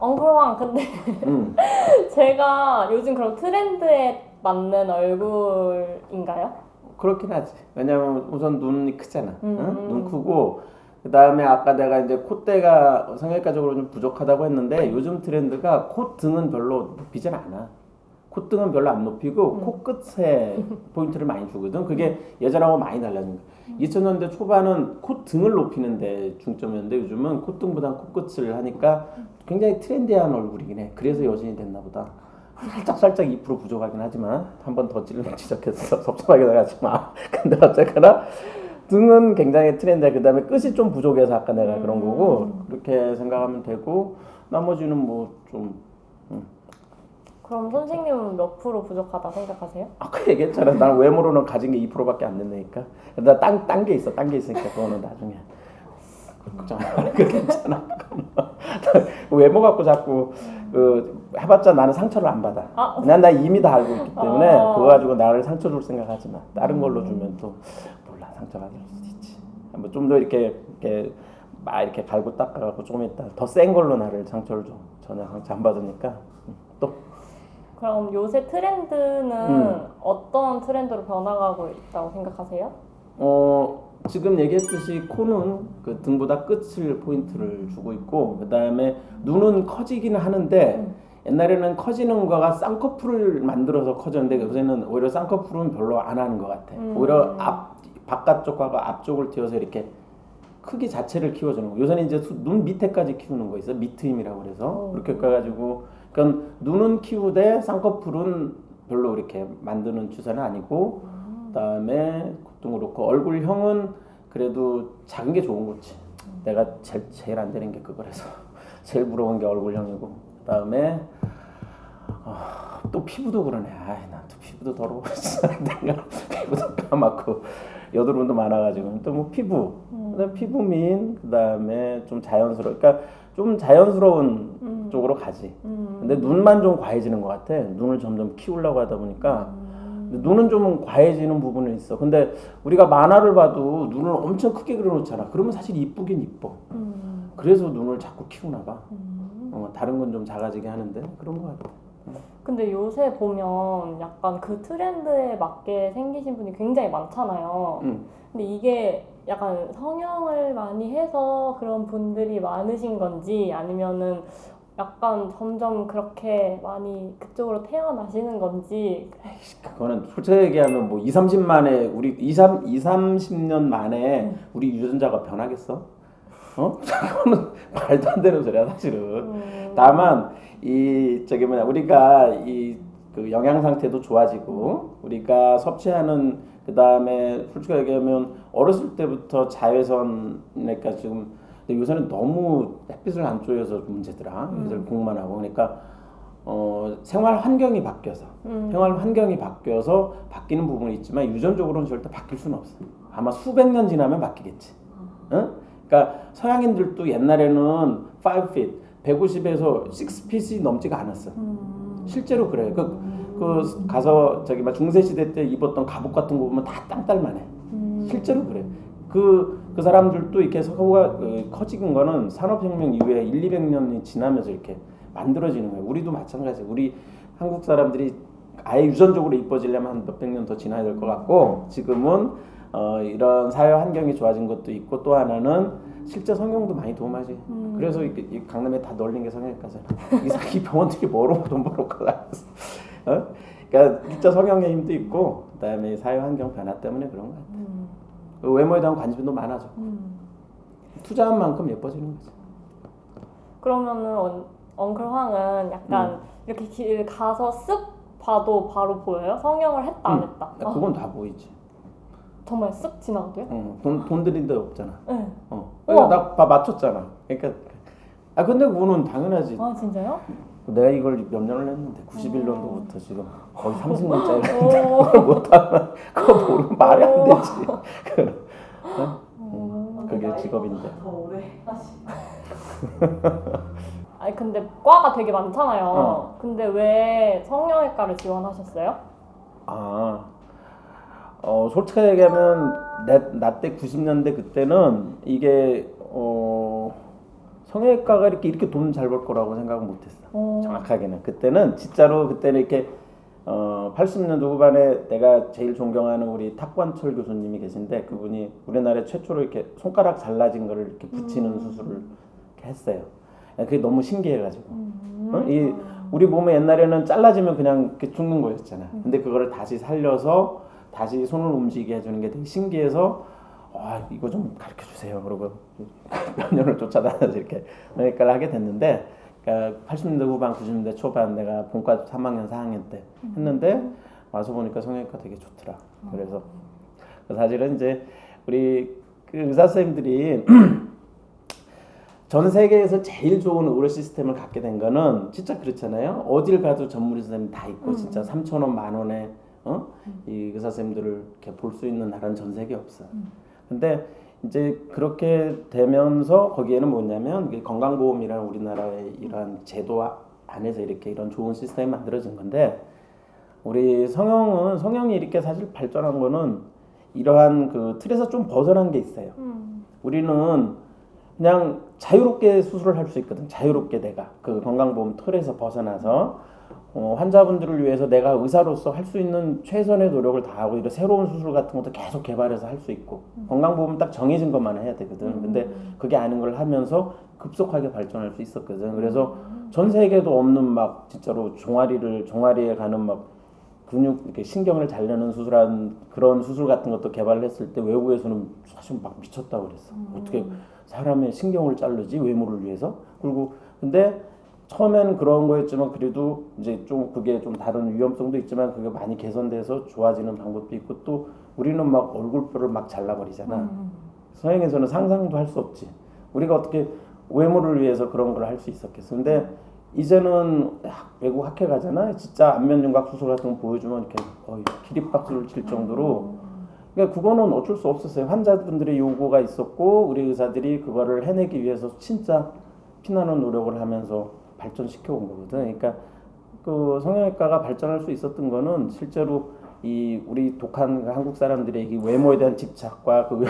엉클왕 근데 음. 제가 요즘 그럼 트렌드에 맞는 얼굴인가요? 그렇긴 하지. 왜냐면 우선 눈이 크잖아. 응? 눈 음. 크고 그다음에 아까 내가 이제 콧대가 성형외과적으로 좀 부족하다고 했는데 요즘 트렌드가 콧등은 별로 높이진 않아. 콧등은 별로 안 높이고 코끝에 포인트를 많이 주거든. 그게 예전하고 많이 달라진 거야. 2000년대 초반은 콧등을 높이는데 중점이었는데 요즘은 콧등보다 코끝을 하니까 굉장히 트렌디한 얼굴이긴 해. 그래서 여신이 됐나 보다. 살짝 2% 부족하긴 하지만 한 번 더 지적해서 섭섭하게 나가지 마. 근데 어쨌거나 등은 굉장히 트렌디해. 그 다음에 끝이 좀 부족해서 아까 내가 그런 거고 그렇게 생각하면 되고 나머지는 뭐좀 그럼 선생님은 몇 프로 부족하다 생각하세요? 아까 얘기했잖아. 난 외모로는 가진 게 2%밖에 안 된다니까. 딴 게 있어. 딴 게 있으니까 그거는 나중에. 그 괜찮아. 외모 갖고 자꾸 그 해봤자 나는 상처를 안 받아. 아, 그냥 나 이미 다 알고 있기 때문에 그거 어, 가지고 나를 상처 줄 생각하지 마. 다른 걸로 주면 또 몰라 상처 받을 수도 있지. 뭐 좀 더 이렇게 막 이렇게 갈고 닦아갖고 조금 있다 더 센 걸로 나를 상처를 줘. 전혀 상처 안 받으니까 또 그럼 요새 트렌드는 어떤 트렌드로 변화가고 있다고 생각하세요? 지금 얘기했듯이 코는 그 등보다 끝을 포인트를 주고 있고 그 다음에 눈은 커지기는 하는데 옛날에는 커지는 거가 쌍꺼풀을 만들어서 커졌는데 요새는 오히려 쌍꺼풀은 별로 안 하는 것 같아. 오히려 바깥쪽과 앞쪽을 띄워서 이렇게 크기 자체를 키워주는 거. 요새는 이제 눈 밑에까지 키우는 거 있어. 미트임이라고 그래서 그렇게 해가지고 그러니까 눈은 키우되 쌍꺼풀은 별로 이렇게 만드는 추세는 아니고 그다음에 그것도 그렇고 얼굴형은 그래도 작은 게 좋은 거지. 내가 제일 안 되는 게 그거라서 제일 부러운 게 얼굴형이고 그다음에 또 피부도 그러네. 아이 난 또 피부도 더러워. 내가 피부도 까맣고 여드름도 많아가지고 또 뭐 피부, 그다음 피부민, 그다음에 좀 자연스러워. 그러니까 좀 자연스러운 쪽으로 가지. 근데 눈만 좀 과해지는 것 같아. 눈을 점점 키우려고 하다 보니까 눈은 좀 과해지는 부분은 있어. 근데 우리가 만화를 봐도 눈을 엄청 크게 그려놓잖아. 그러면 사실 이쁘긴 이뻐. 그래서 눈을 자꾸 키우나 봐. 다른 건 좀 작아지게 하는데 그런 것 같아. 근데 요새 보면 약간 그 트렌드에 맞게 생기신 분이 굉장히 많잖아요. 근데 이게 약간 성형을 많이 해서 그런 분들이 많으신 건지 아니면은 약간 점점 그렇게 많이 그쪽으로 태어나시는 건지. 그거는 솔직히 얘기하면 뭐 2, 30만에 우리 2, 30년 만에 우리 유전자가 변하겠어? 그거는 말도 안 되는 소리야 사실은. 다만 이 저기 뭐냐 우리가 이 그 영양 상태도 좋아지고 우리가 섭취하는 그 다음에 솔직히 얘기하면 어렸을 때부터 자외선 그러니까 지금 근데 요새는 너무 햇빛을 안 쬐어서 문제더라. 애들 공부만 하고 그러니까 생활 환경이 바뀌어서 생활 환경이 바뀌어서 바뀌는 부분이 있지만 유전적으로는 절대 바뀔 수는 없어. 아마 수백 년 지나면 바뀌겠지. 응? 그러니까 서양인들도 옛날에는 5feet 150에서 6feet이 넘지가 않았어. 실제로 그래. 그 가서 저기 막 중세 시대 때 입었던 갑옷 같은 거 보면 다 땅딸만해. 실제로 그래. 그 사람들도 이렇게 서구가 커지는 거는 산업혁명 이후에 1, 200년이 지나면서 이렇게 만들어지는 거예요. 우리도 마찬가지. 우리 한국 사람들이 아예 유전적으로 이뻐지려면 한 몇백 년 더 지나야 될 것 같고 지금은 이런 사회 환경이 좋아진 것도 있고 또 하나는 실제 성형도 많이 도움하지. 그래서 이 강남에 다 널린 게 성형외과잖아. 이 병원들이 뭐로 돈 벌어 가겠어. 그러니까 진짜 성형의 힘도 있고 그다음에 사회 환경 변화 때문에 그런 것 같아. 외모에 대한 관심도 많아져. 투자한 만큼 예뻐지는 거지. 그러면은 엉클 황은 약간 이렇게 길 가서 쓱 봐도 바로 보여요? 성형을 했다 안 했다? 그건 다 보이지. 정말 쓱 지나가도요? 돈 들인 데 없잖아. 네. 그러니까 나 맞췄잖아. 그러니까 근데 그거는 당연하지. 아 진짜요? 내가 이걸 몇 년을 했는데 91년도부터 지금 거의 30년짜리 그걸 못하면 그거 모르면 말이 안 되지. 그게 직업인데. 더 오래 하시. 아니 근데 과가 되게 많잖아요. 근데 왜 성형외과를 지원하셨어요? 솔직하게 얘기하면 나 때 90년대 그때는 이게 성형외과가 이렇게 돈 잘 벌 거라고 생각은 못했어. 정확하게는 그때는 이렇게 80년대 후반에 내가 제일 존경하는 우리 탁관철 교수님이 계신데 그분이 우리나라에 최초로 이렇게 손가락 잘라진 거를 이렇게 붙이는 수술을 이렇게 했어요. 그게 너무 신기해가지고 우리 몸에 옛날에는 잘라지면 그냥 이렇게 죽는 거였잖아. 근데 그거를 다시 살려서 다시 손을 움직이게 해주는 게 되게 신기해서 이거 좀 가르쳐 주세요. 그러고 몇 년을 쫓아다녀서 이렇게 성형외과를 하게 됐는데, 그러니까 80년대 후반, 90년대 초반 내가 본과 3학년, 4학년 때 했는데 와서 보니까 성형외과 되게 좋더라. 그래서 사실은 이제 우리 그 의사 선생님들이 전 세계에서 제일 좋은 의료 시스템을 갖게 된 거는 진짜 그렇잖아요. 어딜 가도 전문 의사 선생님 다 있고 진짜 3,000원, 10,000원에 이 의사 선생님들을 이렇게 볼 수 있는 나라는 전 세계 없어요. 근데 이제 그렇게 되면서 거기에는 뭐냐면 이게 건강보험이라는 우리나라의 이러한 제도 안에서 이렇게 이런 좋은 시스템이 만들어진 건데, 우리 성형이 이렇게 사실 발전한 거는 이러한 그 틀에서 좀 벗어난 게 있어요. 우리는 그냥 자유롭게 수술을 할 수 있거든. 자유롭게 내가 그 건강보험 틀에서 벗어나서 환자분들을 위해서 내가 의사로서 할 수 있는 최선의 노력을 다하고 이런 새로운 수술 같은 것도 계속 개발해서 할 수 있고 건강보험은 딱 정해진 것만 해야 되거든. 근데 그게 아닌 걸 하면서 급속하게 발전할 수 있었거든. 그래서 전 세계도 없는 막 진짜로 종아리에 가는 막 근육 이렇게 신경을 잘려는 수술한 그런 수술 같은 것도 개발을 했을 때 외국에서는 사실 막 미쳤다고 그랬어. 어떻게 사람의 신경을 자르지 외모를 위해서? 그리고 근데 처음에는 그런 거였지만 그래도 이제 좀 그게 좀 다른 위험성도 있지만 그게 많이 개선돼서 좋아지는 방법도 있고, 또 우리는 막 얼굴뼈를 막 잘라버리잖아. 서양에서는 상상도 할 수 없지. 우리가 어떻게 외모를 위해서 그런 걸 할 수 있었겠어. 근데 이제는 외국 학회 가잖아. 진짜 안면 윤곽 수술 같은 거 보여주면 이렇게 거의 기립박수를 칠 정도로. 그러니까 그거는 어쩔 수 없었어요. 환자분들의 요구가 있었고 우리 의사들이 그거를 해내기 위해서 진짜 피나는 노력을 하면서 발전시켜 온 거거든. 그러니까 그 성형외과가 발전할 수 있었던 거는 실제로 이 우리 독한 한국 사람들의 이 외모에 대한 집착과 그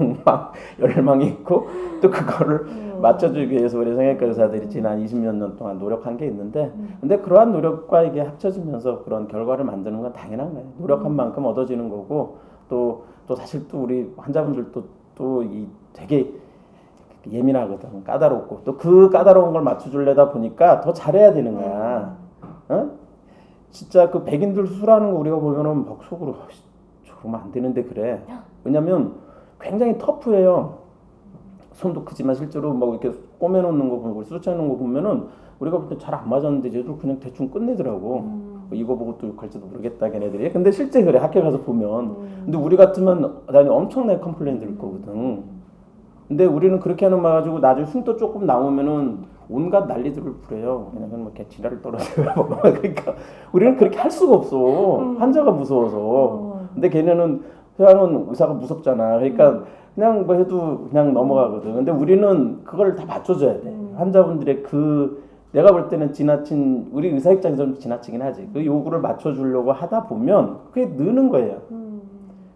욕망, 열망이 있고 또 그거를 맞춰주기 위해서 우리 성형외과 의사들이 지난 20몇 년 동안 노력한 게 있는데, 근데 그러한 노력과 이게 합쳐지면서 그런 결과를 만드는 건 당연한 거예요. 노력한 만큼 얻어지는 거고, 또 사실 또 우리 환자분들도 또 이 되게 예민하거든. 까다롭고 또 그 까다로운 걸 맞춰주려다 보니까 더 잘해야 되는 거야. 진짜 그 백인들 수술하는 거 우리가 보면은 막 속으로 저러면 안 되는데 그래. 왜냐면 굉장히 터프해요. 손도 크지만 실제로 막 이렇게 꼬매놓는 거 보고 수술하는 거 보면은 우리가 볼 때 잘 안 맞았는데 쟤도 그냥 대충 끝내더라고. 이거 보고 또 욕할지도 모르겠다 걔네들이. 근데 실제 그래 학교 가서 보면. 근데 우리 같으면 나중에 엄청나게 컴플레인 들을 거거든. 근데 우리는 그렇게 하는 말 가지고 나중에 흉도 조금 나오면은 온갖 난리들을 부려요. 그냥 뭐 이렇게 지랄을 떨어져요. 그러니까 우리는 그렇게 할 수가 없어. 환자가 무서워서. 근데 걔네는 서양은 의사가 무섭잖아. 그러니까 그냥 뭐 해도 그냥 넘어가거든. 근데 우리는 그걸 다 맞춰줘야 돼. 환자분들의 그 내가 볼 때는 지나친 우리 의사 입장에서는 지나치긴 하지. 그 요구를 맞춰주려고 하다 보면 그게 느는 거예요.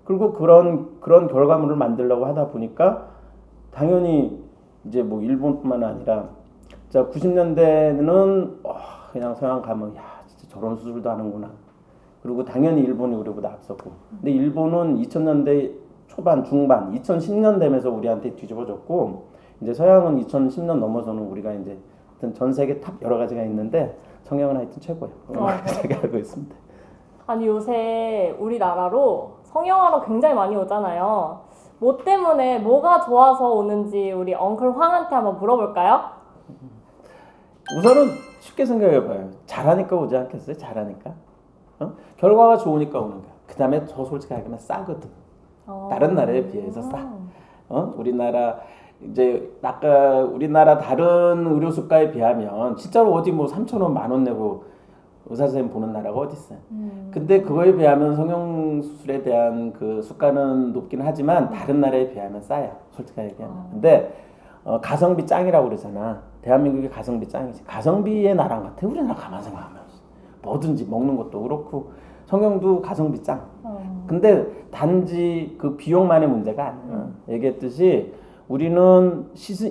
그리고 그런 결과물을 만들려고 하다 보니까 당연히 이제 뭐 일본뿐만 아니라 자 90년대는 그냥 서양 가면 야 진짜 저런 수술도 하는구나. 그리고 당연히 일본이 우리보다 앞섰고. 근데 일본은 2000년대 초반 중반 2010년 되면서 우리한테 뒤집어졌고, 이제 서양은 2010년 넘어서는 우리가 이제 하여튼 전 세계 탑 여러 가지가 있는데 성형은 하여튼 최고예요. 제가 알고 있습니다. 아니 요새 우리나라로 성형하러 굉장히 많이 오잖아요. 뭐 때문에 뭐가 좋아서 오는지 우리 엉클 황한테 한번 물어볼까요? 우선은 쉽게 생각해봐요. 잘하니까 오지 않겠어요? 잘하니까. 결과가 좋으니까 오는 거야. 그 다음에 더 솔직하게 하면 싸거든. 다른 나라에 비해서 싸. 우리나라 이제 아까 우리나라 다른 의료수가에 비하면 진짜로 어디 뭐 3,000원 10,000원 내고 의사 선생님 보는 나라가 어디 있어요. 근데 그거에 비하면 성형 수술에 대한 그 수가는 높긴 하지만 다른 나라에 비하면 싸요. 솔직하게 얘기하면. 근데 가성비 짱이라고 그러잖아. 대한민국이 가성비 짱이지. 가성비의 나라 같아. 우리나라 가만 생각하면 뭐든지 먹는 것도 그렇고 성형도 가성비 짱. 근데 단지 그 비용만의 문제가 아니야. 얘기했듯이 우리는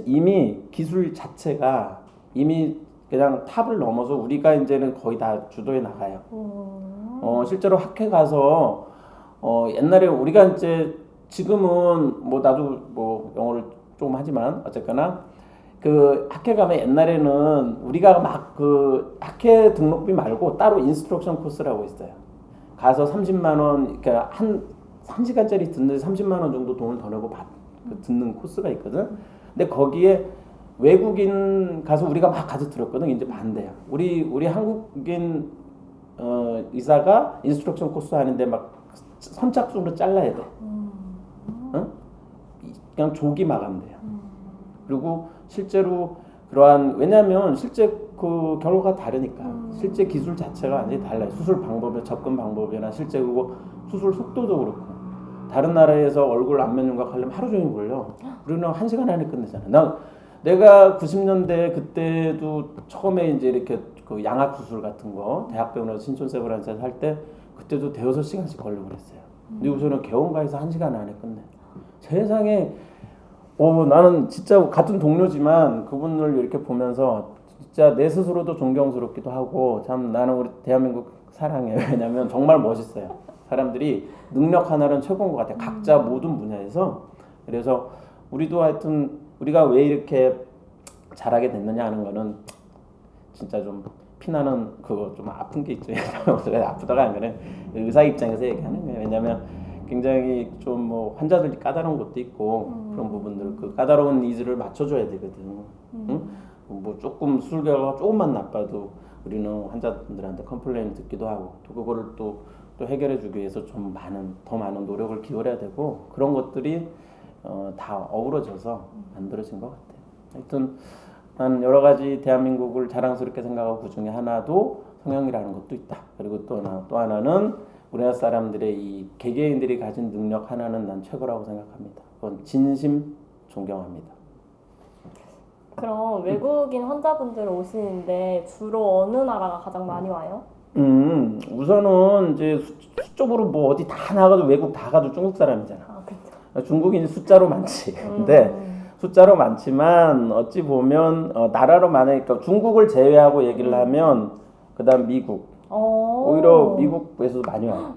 이미 기술 자체가 이미 그냥 탑을 넘어서 우리가 이제는 거의 다 주도해 나가요. 실제로 학회 가서 옛날에 우리가 이제 지금은 뭐 나도 뭐 영어를 좀 하지만 어쨌거나 그 학회 가면 옛날에는 우리가 막 그 학회 등록비 말고 따로 인스트럭션 코스라고 있어요. 가서 30만 원, 그러니까 한 1시간짜리 듣는데 30만 원 정도 돈을 더 내고 듣는 코스가 있거든. 근데 거기에 외국인 가서 우리가 막 가서 들었거든. 이제 반대야. 우리 한국인 의사가 인스트럭션 코스 하는데 막 선착순으로 잘라야 돼. 응? 그냥 조기 마감돼요. 그리고 실제로 그러한 왜냐하면 실제 그 결과가 다르니까 실제 기술 자체가 완전히 달라요. 수술 방법이나 접근 방법이나 실제 그리고 수술 속도도 그렇고 다른 나라에서 얼굴 안면 윤곽하려면 하루 종일 걸려. 우리는 1시간 안에 끝내잖아. 내가 90년대 그때도 처음에 이제 이렇게 그 양악 수술 같은 거 대학병원에서 신촌세브란스에서 할 때 그때도 대여섯 시간씩 걸리고 그랬어요. 근데 우선은 개원가에서 1시간 안에 끝내. 세상에 나는 진짜 같은 동료지만 그분을 이렇게 보면서 진짜 내 스스로도 존경스럽기도 하고 참 나는 우리 대한민국 사랑해요. 왜냐면 정말 멋있어요. 사람들이 능력 하나는 최고인 것 같아요. 각자 모든 분야에서. 그래서 우리도 하여튼 우리가 왜 이렇게 잘하게 됐느냐 하는 거는 진짜 좀 피나는 그거 좀 아픈 게 있죠. 아프다가 아니라 의사 입장에서 얘기하는 거예요. 왜냐면 굉장히 좀 뭐 환자들이 까다로운 것도 있고 그런 부분들 그 까다로운 니즈를 맞춰줘야 되거든. 응? 뭐 조금 수술 결과가 조금만 나빠도 우리는 환자분들한테 컴플레인 듣기도 하고 또 그거를 또 해결해주기 위해서 좀 더 많은 노력을 기울여야 되고 그런 것들이 다 어우러져서 만들어진 것 같아요. 하여튼 난 여러 가지 대한민국을 자랑스럽게 생각하고 그 중에 하나도 성형이라는 것도 있다. 그리고 또 하나는 우리나라 사람들의 이 개개인들이 가진 능력 하나는 난 최고라고 생각합니다. 그건 진심 존경합니다. 그럼 외국인 환자분들 오시는데 주로 어느 나라가 가장 많이 와요? 우선은 이제 수적으로 뭐 어디 다 나가도 외국 다 가도 중국 사람이잖아. 그렇죠. 중국인이 숫자로 많지. 근데 숫자로 많지만 어찌 보면 나라로 많으니까 중국을 제외하고 얘기를 하면 그다음 미국. 오히려 미국에서도 많이 와요.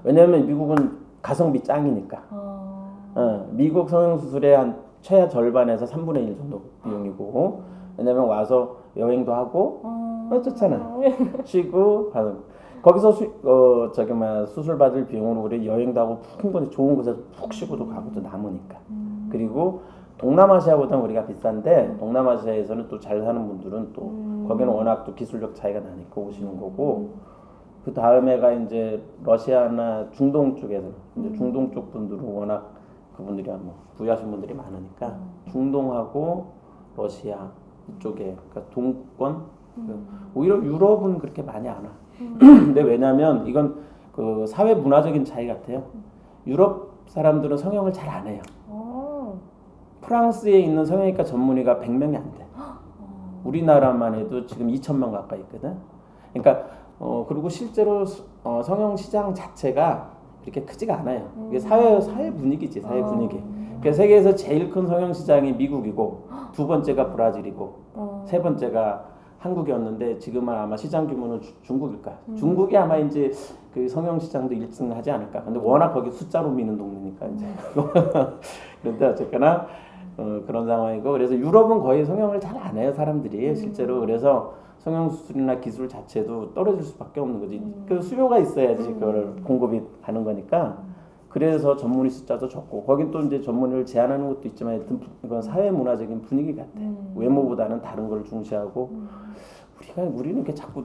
왜냐면 미국은 가성비 짱이니까. 미국 성형수술의 한 최하 절반에서 3분의 1 정도 비용이고 왜냐면 와서 여행도 하고 좋잖아. 쉬고 하는. 거기서 수술 받을 비용으로 우리 여행도 하고 충분히 좋은 곳에서 푹 쉬고도 가고도 남으니까. 그리고 동남아시아보다는 우리가 비싼데 동남아시아에서는 또 잘 사는 분들은 또 거기는 워낙 또 기술력 차이가 나니까 오시는 거고 그 다음에가 이제 러시아나 중동 쪽에서 이제 중동 쪽 분들은 워낙 그분들이 뭐 부유하신 분들이 많으니까 중동하고 러시아 이쪽에 그러니까 동권 오히려 유럽은 그렇게 많이 안 와. 근데 왜냐면 이건 그 사회 문화적인 차이 같아요. 유럽 사람들은 성형을 잘 안 해요. 프랑스에 있는 성형외과 전문의가 100명이 안 돼. 우리나라만 해도 지금 2,000명 가까이 있거든. 그러니까 그리고 실제로 성형 시장 자체가 그렇게 크지가 않아요. 이게 사회 분위기지, 사회 분위기. 그러니까 세계에서 제일 큰 성형 시장이 미국이고 두 번째가 브라질이고 세 번째가 한국이었는데 지금은 아마 시장 규모는 중국일 거야. 중국이 아마 이제 그 성형 시장도 1등 하지 않을까. 근데 워낙 거기 숫자로 미는 동네니까 이제. 그런데 어쨌거나 그런 상황이고 그래서 유럽은 거의 성형을 잘 안 해요 사람들이 실제로. 그래서 성형 수술이나 기술 자체도 떨어질 수밖에 없는 거지. 그 수요가 있어야지 그걸 공급이 가는 거니까. 그래서 전문의 숫자도 적고 거긴 또 이제 전문의를 제한하는 것도 있지만 하여튼 이건 사회 문화적인 분위기 같아. 외모보다는 다른 걸 중시하고 우리는 이렇게 자꾸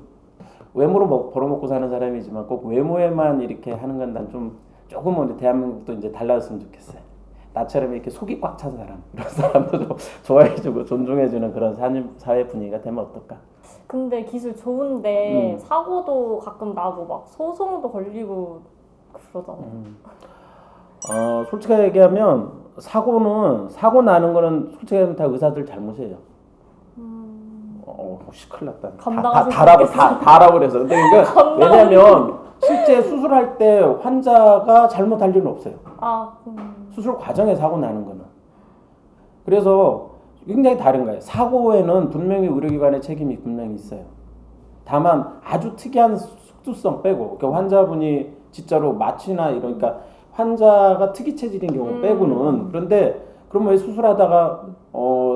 외모로 벌어먹고 사는 사람이지만 꼭 외모에만 이렇게 하는 건 난 좀 조금은 대한민국도 이제 달라졌으면 좋겠어요. 나처럼 이렇게 속이 꽉 찬 사람 이런 사람도 좀 좋아해주고 존중해주는 그런 사회 분위기가 되면 어떨까? 근데 기술 좋은데 사고도 가끔 나고 막 소송도 걸리고 그러잖아요. 솔직하게 얘기하면 사고 나는 거는 솔직히 하면 다 의사들 잘못이에요. 큰일 났다. 다라고 그래서. 근데 그러니까 왜냐면 실제 수술할 때 환자가 잘못할 일은 없어요. 수술 과정에 사고 나는 거는. 그래서 굉장히 다른 거예요. 사고에는 분명히 의료기관의 책임이 분명히 있어요. 다만 아주 특이한 특수성 빼고, 그러니까 환자분이 진짜로 마취나 이러니까 환자가 특이 체질인 경우 빼고는. 그런데 그럼 왜 수술하다가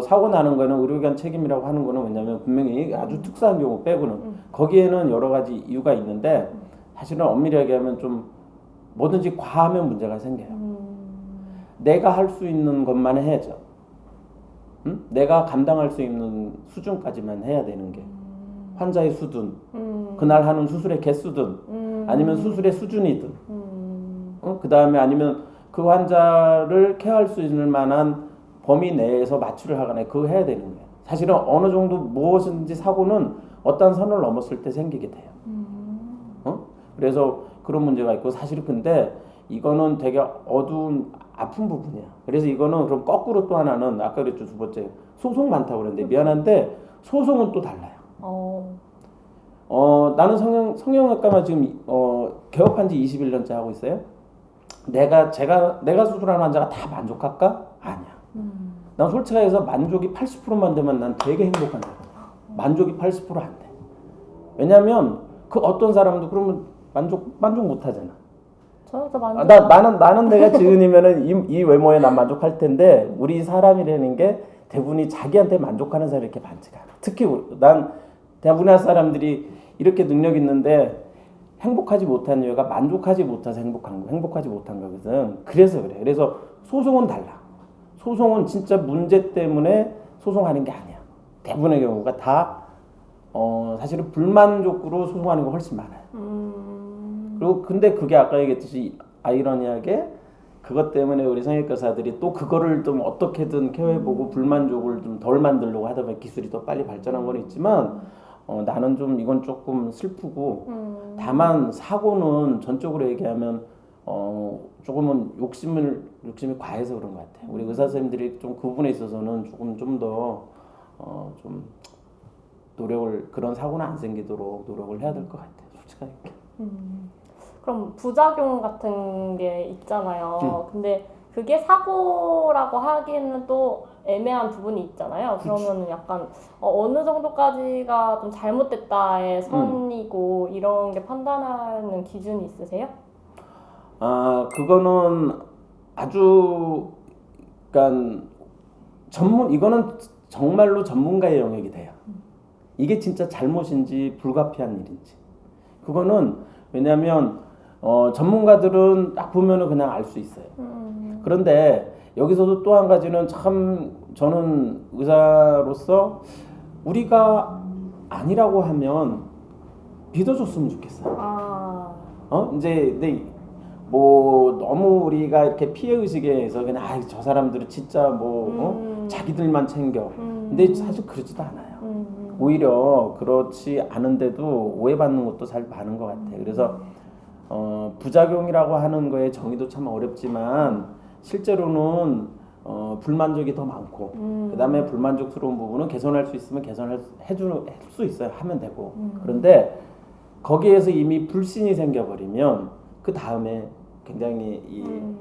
사고 나는 거는 의료기관 책임이라고 하는 거는 왜냐면 분명히 아주 특수한 경우 빼고는 거기에는 여러 가지 이유가 있는데 사실은 엄밀히 얘기하면 좀 뭐든지 과하면 문제가 생겨요. 내가 할 수 있는 것만 해야죠. 응? 내가 감당할 수 있는 수준까지만 해야 되는 게 환자의 수준, 그날 하는 수술의 개수든 아니면 수술의 수준이든 그 다음에 아니면 그 환자를 케어할 수 있는 만한 범위 내에서 마취를 하거나 그거 해야 되는 거예요. 사실은 어느 정도 무엇인지 사고는 어떤 선을 넘었을 때 생기게 돼요. 그래서 그런 문제가 있고 사실은 근데 이거는 되게 어두운 아픈 부분이야. 그래서 이거는 그럼 거꾸로 또 하나는 아까 그랬죠, 두 번째 소송 많다고 그랬는데 미안한데 소송은 또 달라요. 나는 성형외과만 지금 개업한 지 21년째 하고 있어요. 내가 수술한 환자가 다 만족할까? 아니야. 난 솔직히 해서 만족이 80%만 되면 난 되게 행복한 거야. 만족이 80% 안 돼. 왜냐면 그 어떤 사람도 그러면 만족 못 하잖아. 저도 만족. 나는 내가 지은이면은 이 외모에 난 만족할 텐데 우리 사람이라는 게 대부분이 자기한테 만족하는 사람이 이렇게 많지가 않아. 특히 난 대부분의 사람들이 이렇게 능력 있는데 행복하지 못한 이유가 만족하지 못해서 행복하지 못한 거거든. 그래서 그래. 그래서 소송은 달라. 소송은 진짜 문제 때문에 소송하는 게 아니야. 대부분의 경우가 다 사실은 불만족으로 소송하는 거 훨씬 많아요. 그리고 근데 그게 아까 얘기했듯이 아이러니하게 그것 때문에 우리 성형외과사들이 또 그거를 좀 어떻게든 케어해보고 불만족을 좀 덜 만들려고 하다 보면 기술이 더 빨리 발전한 건 있지만 나는 좀 이건 조금 슬프고 다만 사고는 전적으로 얘기하면 조금은 욕심이 과해서 그런 것 같아요. 우리 의사 선생님들이 좀 그 부분에 있어서는 좀 더 좀 노력을 그런 사고는 안 생기도록 노력을 해야 될 것 같아요. 솔직하게. 그럼 부작용 같은 게 있잖아요. 근데 그게 사고라고 하기에는 또 애매한 부분이 있잖아요. 그러면 약간 어느 정도까지가 좀 잘못됐다의 선이고 이런 게 판단하는 기준이 있으세요? 그거는 아주 그러니까 이거는 정말로 전문가의 영역이 돼요. 이게 진짜 잘못인지 불가피한 일인지. 그거는 왜냐하면 전문가들은 딱 보면은 그냥 알 수 있어요. 그런데 여기서도 또 한 가지는 참 저는 의사로서 우리가 아니라고 하면 믿어줬으면 좋겠어요. 이제 근데 뭐 너무 우리가 이렇게 피해 의식에서 그냥 저 사람들은 진짜 자기들만 챙겨. 근데 사실 그러지도 않아요. 오히려 그렇지 않은데도 오해받는 것도 사실 많은 것 같아요. 그래서 부작용이라고 하는 거에 정의도 참 어렵지만 실제로는 불만족이 더 많고 그다음에 불만족스러운 부분은 개선할 수 있으면 개선할 수 있어요. 하면 되고. 그런데 거기에서 이미 불신이 생겨버리면 그 다음에 굉장히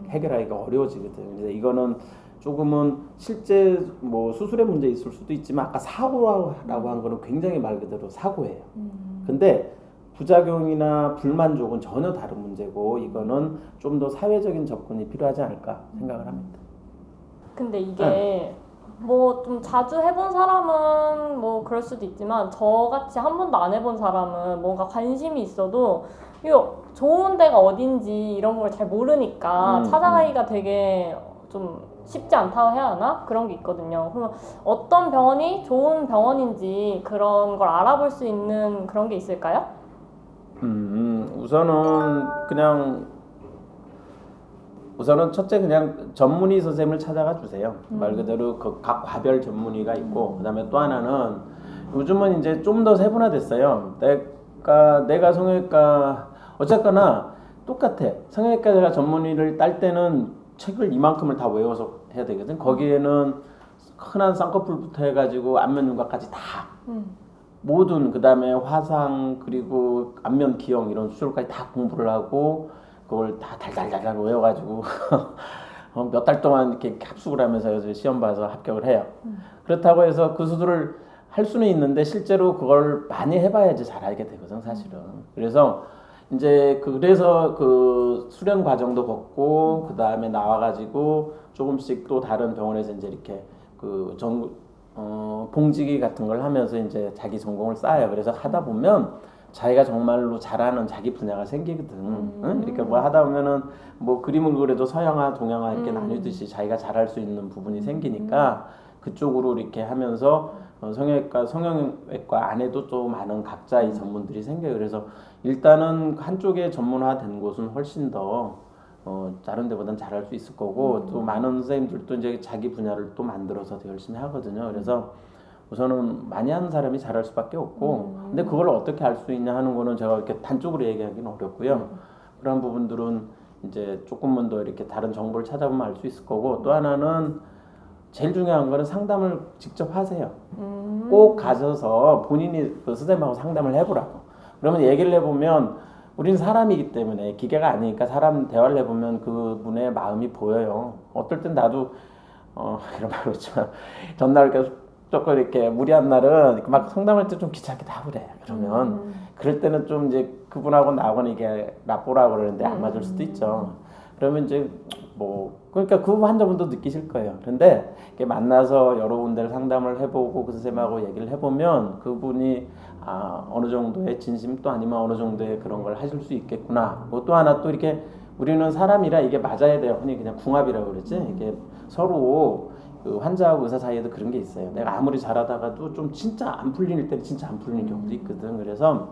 해결하기가 어려워지거든요. 그래서 이거는 조금은 실제 뭐 수술의 문제 있을 수도 있지만 아까 사고라고 한 거는 굉장히 말 그대로 사고예요. 근데 부작용이나 불만족은 전혀 다른 문제고 이거는 좀 더 사회적인 접근이 필요하지 않을까 생각을 합니다. 근데 이게 뭐 좀 자주 해본 사람은 뭐 그럴 수도 있지만 저같이 한 번도 안 해본 사람은 뭔가 관심이 있어도 이거 좋은 데가 어딘지 이런 걸 잘 모르니까 찾아가기가 되게 좀 쉽지 않다고 해야 하나? 그런 게 있거든요. 그러면 어떤 병원이 좋은 병원인지 그런 걸 알아볼 수 있는 그런 게 있을까요? 우선은 첫째 그냥 전문의 선생님을 찾아가 주세요. 말 그대로 그 각 과별 전문의가 있고 그다음에 또 하나는 요즘은 이제 좀 더 세분화됐어요. 내가 성형외과 어쨌거나 똑같아. 성형외과 전문의를 딸 때는 책을 이만큼을 다 외워서 해야 되거든. 거기에는 흔한 쌍꺼풀부터 해가지고 안면 윤곽까지 다 모든 그다음에 화상 그리고 안면 기형 이런 수술까지 다 공부를 하고 그걸 다 달달달달 외워가지고 몇 달 동안 이렇게 합숙을 하면서 시험 봐서 합격을 해요. 그렇다고 해서 그 수술을 할 수는 있는데 실제로 그걸 많이 해봐야지 잘 알게 되거든 사실은. 그래서 이제 그래서 그 수련 과정도 걷고 그 다음에 나와가지고 조금씩 또 다른 병원에서 이제 이렇게 그 봉지기 같은 걸 하면서 이제 자기 전공을 쌓아요. 그래서 하다 보면 자기가 정말로 잘하는 자기 분야가 생기거든. 응? 이렇게 뭐 하다 보면은 뭐 그림을 그려도 서양화, 동양화 이렇게 나뉘듯이 자기가 잘할 수 있는 부분이 생기니까 그쪽으로 이렇게 하면서 성형외과 안에도 또 많은 각자의 전문들이 생겨요. 그래서 일단은 한쪽에 전문화된 곳은 훨씬 더 다른 데보다는 잘할 수 있을 거고 또 많은 선생님들도 이제 자기 분야를 또 만들어서 더 열심히 하거든요. 그래서 우선은 많이 하는 사람이 잘할 수밖에 없고 근데 그걸 어떻게 알 수 있냐 하는 거는 제가 이렇게 단적으로 얘기하기는 어렵고요. 그런 부분들은 이제 조금만 더 이렇게 다른 정보를 찾아보면 알 수 있을 거고 또 하나는 제일 중요한 거는 상담을 직접 하세요. 꼭 가셔서 본인이 그 선생님하고 상담을 해보라고. 그러면 얘기를 해보면 우리는 사람이기 때문에 기계가 아니니까 사람 대화를 해보면 그분의 마음이 보여요. 어떨 땐 나도 이런 말 그렇지만 전날 계속 조금 이렇게 무리한 날은 막 상담할 때 좀 귀찮게 다 그래. 그러면 그럴 때는 좀 이제 그분하고 나하고는 이게 라뽀라 그러는데 안 맞을 수도 있죠. 그러면 이제 뭐 그러니까 그 환자분도 느끼실 거예요. 그런데 이렇게 만나서 여러 군데를 상담을 해보고 그 선생님하고 얘기를 해보면 그분이 어느 정도의 진심 또 아니면 어느 정도의 그런 걸 하실 수 있겠구나. 뭐 또 하나 또 이렇게 우리는 사람이라 이게 맞아야 돼요. 흔히 그냥 궁합이라고 그러지. 이게 서로 그 환자하고 의사 사이에도 그런 게 있어요. 내가 아무리 잘하다가도 좀 진짜 안 풀리는 때는 진짜 안 풀리는 경우도 있거든. 그래서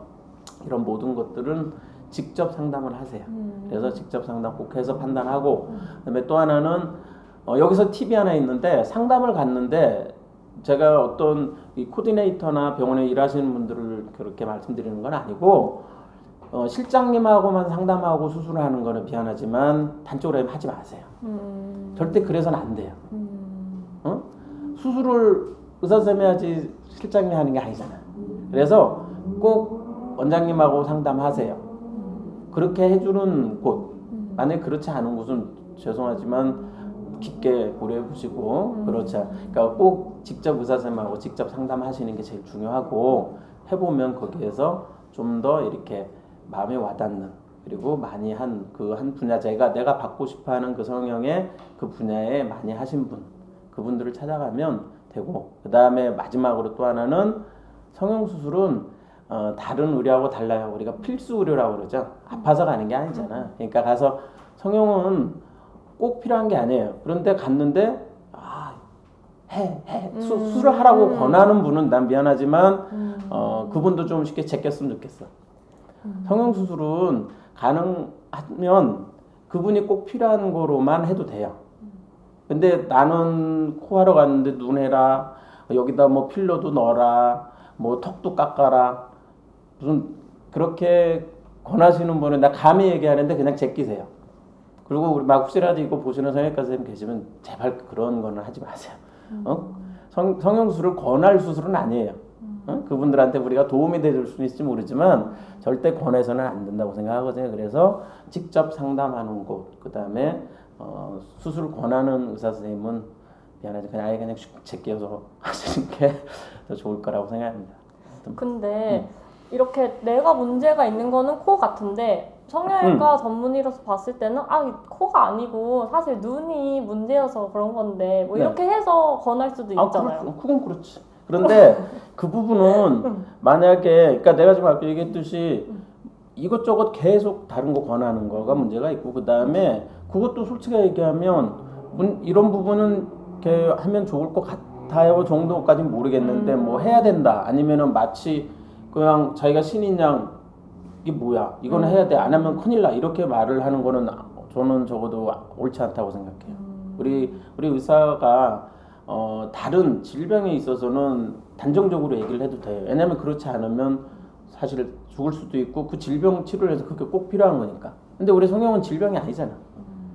이런 모든 것들은 직접 상담을 하세요. 그래서 직접 상담 꼭 해서 판단하고 그다음에 또 하나는 여기서 팁이 하나 있는데 상담을 갔는데 제가 어떤 이 코디네이터나 병원에 일하시는 분들을 그렇게 말씀드리는 건 아니고 실장님하고만 상담하고 수술을 하는 거는 미안하지만 단쪽으로 하지 마세요. 절대 그래서는 안 돼요. 수술을 의사 선생님이 하지 실장님이 하는 게 아니잖아. 그래서 꼭 원장님하고 상담하세요. 그렇게 해주는 곳, 만약에 그렇지 않은 곳은 죄송하지만 깊게 고려해 보시고 그러니까 꼭 직접 의사 선생님하고 직접 상담하시는 게 제일 중요하고 해보면 거기에서 좀 더 이렇게 마음에 와닿는 그리고 많이 한 분야제가 내가 받고 싶어하는 그 성형의 그 분야에 많이 하신 분 그분들을 찾아가면 되고 그 다음에 마지막으로 또 하나는 성형수술은 다른 의료하고 달라요. 우리가 필수 의료라고 그러죠. 아파서 가는 게 아니잖아. 그러니까 가서 성형은 꼭 필요한 게 아니에요. 그런데 갔는데 수술을 하라고 권하는 분은 난 미안하지만 그분도 좀 쉽게 제꼈으면 좋겠어. 성형수술은 가능하면 그분이 꼭 필요한 거로만 해도 돼요. 근데 나는 코하러 갔는데 눈 해라, 여기다 뭐 필러도 넣어라, 뭐 턱도 깎아라, 무슨 그렇게 권하시는 분은 나 감히 얘기하는데 그냥 제끼세요. 그리고 우리 막 혹시라도 이거 보시는 성형외과 선생님 계시면 제발 그런 거는 하지 마세요. 성형수술을 권할 수술은 아니에요. 그분들한테 우리가 도움이 될 수는 있을지 모르지만 절대 권해서는 안 된다고 생각하거든요. 그래서 직접 상담하는 곳, 그 다음에 수술 권하는 의사 선생님은 미안하지 그냥 아예 그냥 제껴서 하시는 게 더 좋을 거라고 생각합니다. 근데 이렇게 내가 문제가 있는 거는 코 같은데 성형외과 전문의로서 봤을 때는 코가 아니고 사실 눈이 문제여서 그런 건데 뭐 이렇게 해서 권할 수도 있잖아요. 그건 그렇지. 그런데 그 부분은 만약에 그러니까 내가 지금 아까 얘기했듯이 이것저것 계속 다른 거 권하는 거가 문제가 있고 그 다음에 그것도 솔직히 얘기하면 이런 부분은 이렇게 하면 좋을 것 같아요 정도까지는 모르겠는데 뭐 해야 된다 아니면은 마치 그냥 자기가 신인 양 이게 뭐야 이거는 해야 돼 안 하면 큰일 나 이렇게 말을 하는 거는 저는 적어도 옳지 않다고 생각해요. 우리 의사가 다른 질병에 있어서는 단정적으로 얘기를 해도 돼요. 왜냐면 그렇지 않으면 사실 죽을 수도 있고 그 질병 치료를 해서 그게 꼭 필요한 거니까. 근데 우리 성형은 질병이 아니잖아.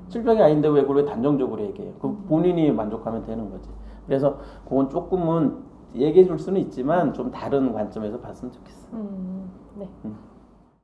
질병이 아닌데 왜 그걸 단정적으로 얘기해요? 그 본인이 만족하면 되는 거지. 그래서 그건 조금은 얘기해 줄 수는 있지만 좀 다른 관점에서 봤으면 좋겠어. 네.